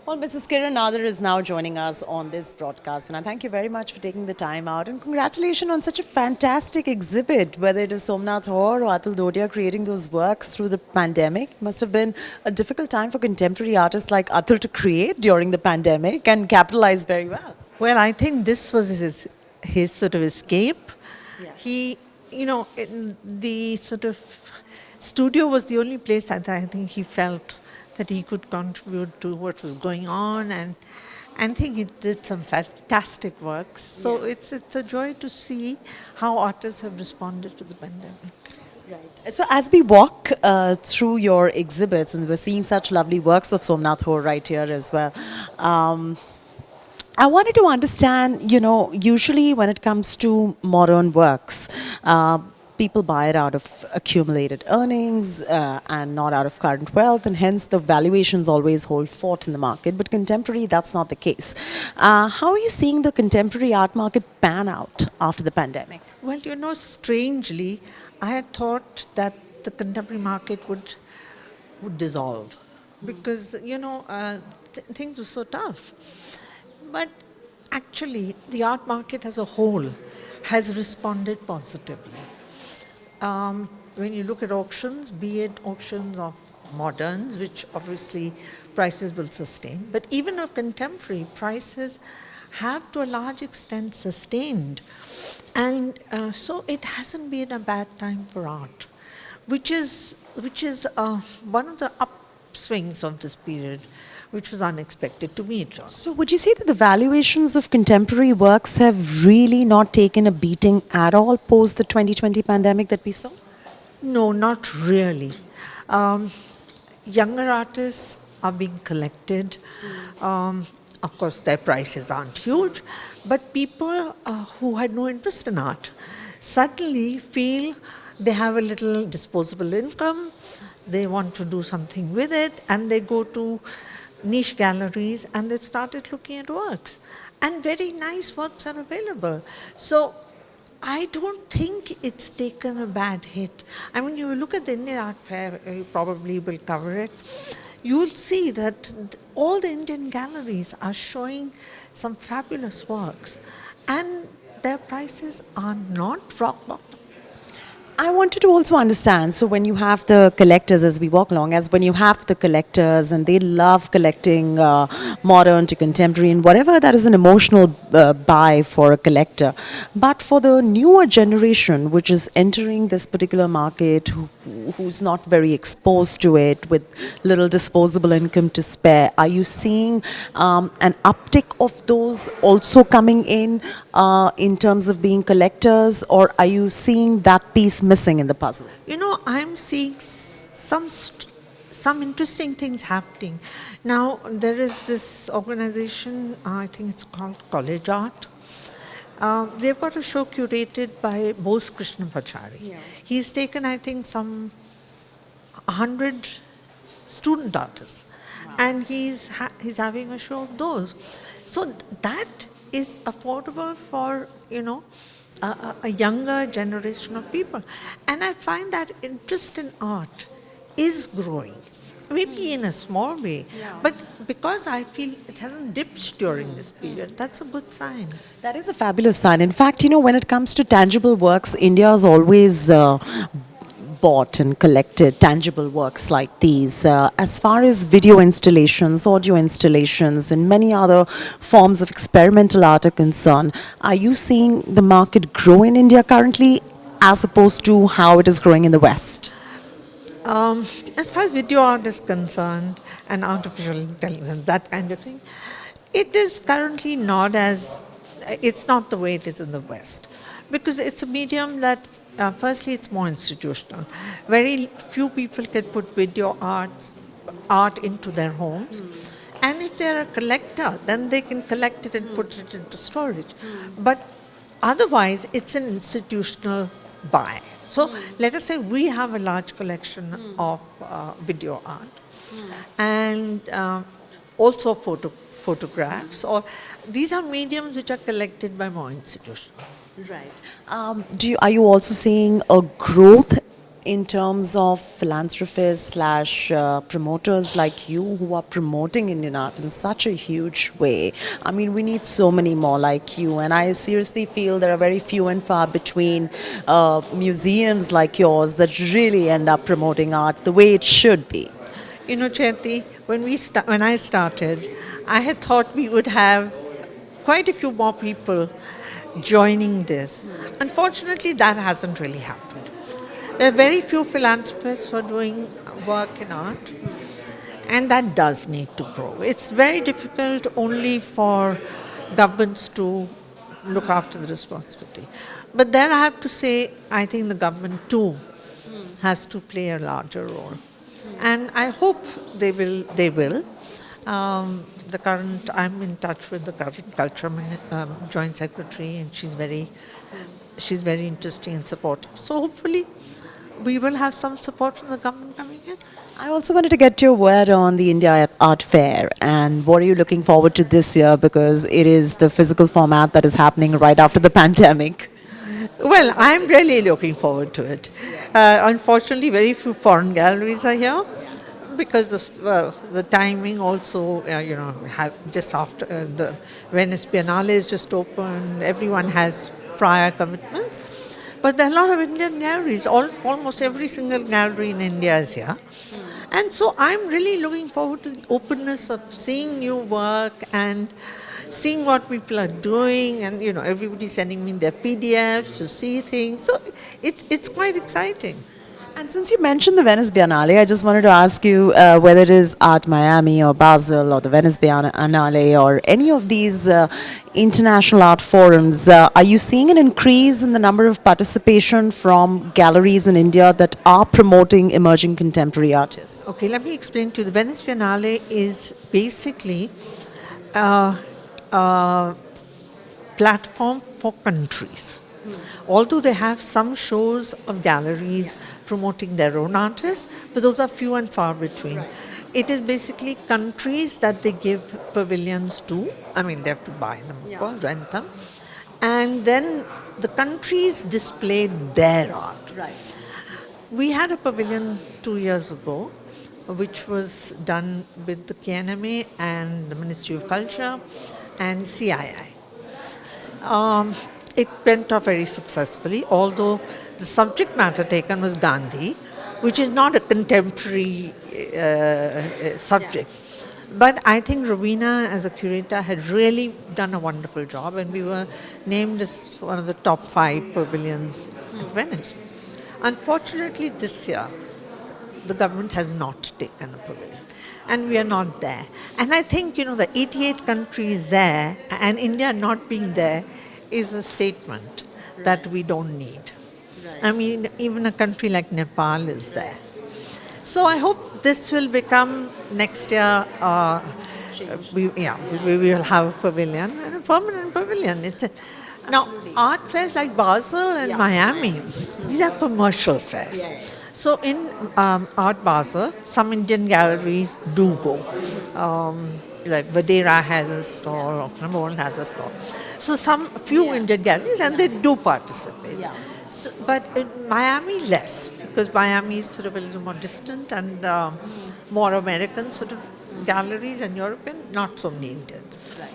Well, Mrs. Kiran Nadar is now joining us on this broadcast, and I thank you very much for taking the time out. And congratulations on such a fantastic exhibit, whether it is Somnath Hor or Atul Dodia creating those works through the pandemic. It must have been a difficult time for contemporary artists like Atul to create during the pandemic and capitalize very well. Well, I think this was his sort of escape. Yeah. The sort of studio was the only place that I think he felt that he could contribute to what was going on, and I think he did some fantastic works. So it's a joy to see how artists have responded to the pandemic. Right. So as we walk through your exhibits, and we're seeing such lovely works of Somnath Hor right here as well, I wanted to understand, usually when it comes to modern works, people buy it out of accumulated earnings and not out of current wealth, and hence the valuations always hold fort in the market. But contemporary, that's not the case. How are you seeing the contemporary art market pan out after the pandemic? Well, strangely, I had thought that the contemporary market would dissolve because, things were so tough. But actually, the art market as a whole has responded positively. When you look at auctions, be it auctions of moderns, which obviously prices will sustain, but even of contemporary, prices have to a large extent sustained. And so it hasn't been a bad time for art, which is one of the upswings of this period, which was unexpected to me. So would you say that the valuations of contemporary works have really not taken a beating at all post the 2020 pandemic that we saw? No, not really. Younger artists are being collected. Of course, their prices aren't huge, but people who had no interest in art suddenly feel they have a little disposable income, they want to do something with it, and they go to niche galleries and they've started looking at works. And very nice works are available. So I don't think it's taken a bad hit. I mean, you look at the Indian Art Fair, you probably will cover it, you will see that all the Indian galleries are showing some fabulous works and their prices are not rock bottom. I wanted to also understand, so when you have the collectors as we walk along, as when you have the collectors and they love collecting modern to contemporary and whatever that is an emotional buy for a collector. But for the newer generation which is entering this particular market, who's not very exposed to it, with little disposable income to spare, are you seeing an uptick of those also coming in terms of being collectors, or are you seeing that piece missing in the puzzle? I'm seeing some interesting things happening. Now, there is this organization, I think it's called College Art. They've got a show curated by Bose Krishna Pachari. Yeah. He's taken, I think, some 100 student artists. Wow. And he's having a show of those. So that is affordable for, a younger generation of people. And I find that interest in art is growing, maybe in a small way, but because I feel it hasn't dipped during this period, that's a good sign. That is a fabulous sign. In fact, when it comes to tangible works, India has always bought and collected tangible works like these. As far as video installations, audio installations, and many other forms of experimental art are concerned, are you seeing the market grow in India currently as opposed to how it is growing in the West? As far as video art is concerned and artificial intelligence, that kind of thing, it is currently it's not the way it is in the West. Because it's a medium that, firstly, it's more institutional. Very few people can put video art into their homes. And if they're a collector, then they can collect it and put it into storage. But otherwise, it's an institutional buy. So let us say we have a large collection of video art and also photographs. Or these are mediums which are collected by more institutional. Right. Are you also seeing a growth in terms of philanthropists slash promoters like you who are promoting Indian art in such a huge way. I mean, we need so many more like you, and I seriously feel there are very few and far between museums like yours that really end up promoting art the way it should be. You know, Chaiti, when I started, I had thought we would have quite a few more people joining this. Unfortunately, that hasn't really happened. There are very few philanthropists who are doing work in art, and that does need to grow. It's very difficult only for governments to look after the responsibility. But there I have to say, I think the government too has to play a larger role. And I hope they will. They will. I'm in touch with the current culture joint secretary, and she's very interesting and supportive. So hopefully, we will have some support from the government coming in. I also wanted to get your word on the India Art Fair and what are you looking forward to this year because it is the physical format that is happening right after the pandemic. Well, I'm really looking forward to it. Unfortunately, very few foreign galleries are here because the timing also, just after the Venice Biennale is just open, everyone has prior commitments. But there are a lot of Indian galleries. Almost every single gallery in India is here. And so I'm really looking forward to the openness of seeing new work and seeing what people are doing. And, everybody's sending me their PDFs to see things. So it's quite exciting. And since you mentioned the Venice Biennale, I just wanted to ask you whether it is Art Miami or Basel or the Venice Biennale or any of these international art forums, are you seeing an increase in the number of participation from galleries in India that are promoting emerging contemporary artists? Okay, let me explain to you. The Venice Biennale is basically a platform for countries. Although they have some shows of galleries promoting their own artists, but those are few and far between. It is basically countries that they give pavilions to. I mean, they have to buy them, of course, rent them. And then the countries display their art. Right. We had a pavilion 2 years ago, which was done with the KNMA and the Ministry of Culture and CII. It went off very successfully, although the subject matter taken was Gandhi, which is not a contemporary subject. But I think Rowena, as a curator, had really done a wonderful job, and we were named as one of the top 5 pavilions in Venice. Unfortunately, this year, the government has not taken a pavilion, and we are not there. And I think, the 88 countries there, and India not being there, is a statement that we don't need. Right. I mean, even a country like Nepal is there. So I hope this will become next year. We will have a pavilion and a permanent pavilion. Now, art fairs like Basel and Miami, these are commercial fairs. Yes. So in Art Basel, some Indian galleries do go. Like Vadera has a stall, or Cramol has a stall. So few Indian galleries, and they do participate. Yeah. So, but in Miami, less, because Miami is sort of a little more distant and more American sort of galleries, and European, not so many Indians. Right.